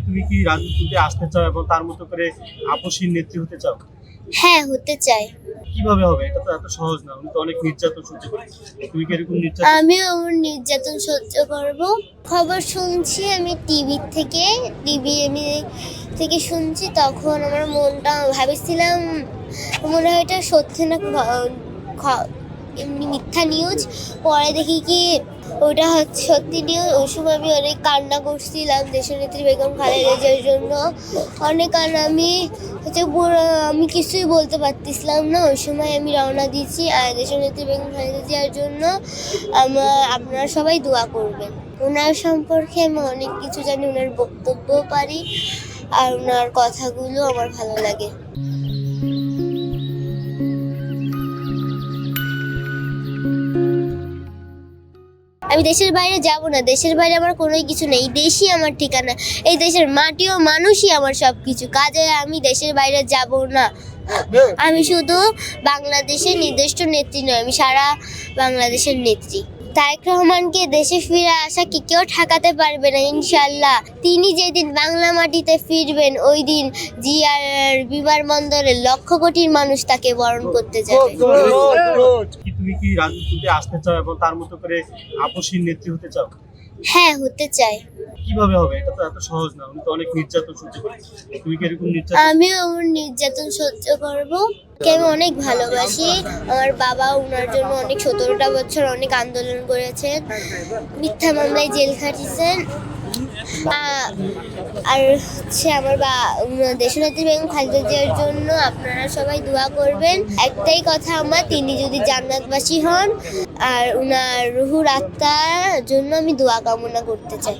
তুমি কি রাজনীতিতে আসতে চাও এবং তার মতো করে আপসীর নেত্রী হতে চাও? হ্যাঁ, হতে চাই। কিভাবে হবে? এটা তো এত সহজ না। উনি তো অনেক নির্যাতন সহ্য করেছে। তুমি কি এরকম নির্যাতন? আমিও আমার নির্যাতন সহ্য করব। খবর শুনছি আমি টিভি থেকে শুনছি, তখন আমার মনটা ভাবেছিলাম মনে হয় এটা সত্যি না এমনি মিথ্যা নিউজ। পরে দেখি কি ওটা হচ্ছে সত্যি নিউজ। ওই সময় আমি অনেক কান্না করছিলাম দেশনেত্রী বেগম খালেদা জিয়ার জন্য। অনেক কান্না, আমি কিছুই বলতে পারতেছিলাম না। ওই সময় আমি রওনা দিয়েছি আর দেশনেত্রী বেগম খালেদা জিয়ার জন্য আপনারা সবাই দোয়া করবেন। ওনার সম্পর্কে আমি অনেক কিছু জানি, ওনার বক্তব্যও পারি আর ওনার কথাগুলো আমার ভালো লাগে। আমি দেশের বাইরে যাব না, দেশের বাইরে আমার কোনো কিছু নেই, এই দেশই আমার ঠিকানা। এই দেশের মাটি ও মানুষই আমার সবকিছু, কাজে আমি দেশের বাইরে যাব না। আমি শুধু বাংলাদেশের নির্দিষ্ট নেত্রী নয়, আমি সারা বাংলাদেশের নেত্রী। তারেক রহমানকে দেশে ফিরে আসা কি কেউ ঠেকাতে পারবে না ইনশাল্লাহ। তিনি যেদিন বাংলা মাটিতে ফিরবেন ওই দিন জিয়ার বিমানবন্দরে লক্ষ কোটির মানুষ তাকে বরণ করতে যাবে। তুমি কি রাজনীতিতে আসতে চাও এবং তার মতো করে আপসীর নেত্রী হতে চাও? হ্যাঁ, হতে চাই। কিভাবে হবে? এটা তো এত সহজ না। উনি তো অনেক নির্যাতন সহ্য করেছে। তুমি কি এরকম নির্যাতন? আমিও আমার নির্যাতন সহ্য করব। আমি অনেক ভালোবাসি আমার বাবা, ওনার জন্য অনেক 17টা বছর অনেক আন্দোলন করেছেন, মিথ্যা মামলায় জেল খাটিয়েছেন। আর হচ্ছে আমার দেশনেত্রী বেগম খালেদা জিয়ার জন্য আপনারা সবাই দোয়া করবেন। একটাই কথা আমার, তিনি যদি জান্নাতবাসী হন আর ওনার রুহুর আত্মার জন্য আমি দোয়া কামনা করতে চাই।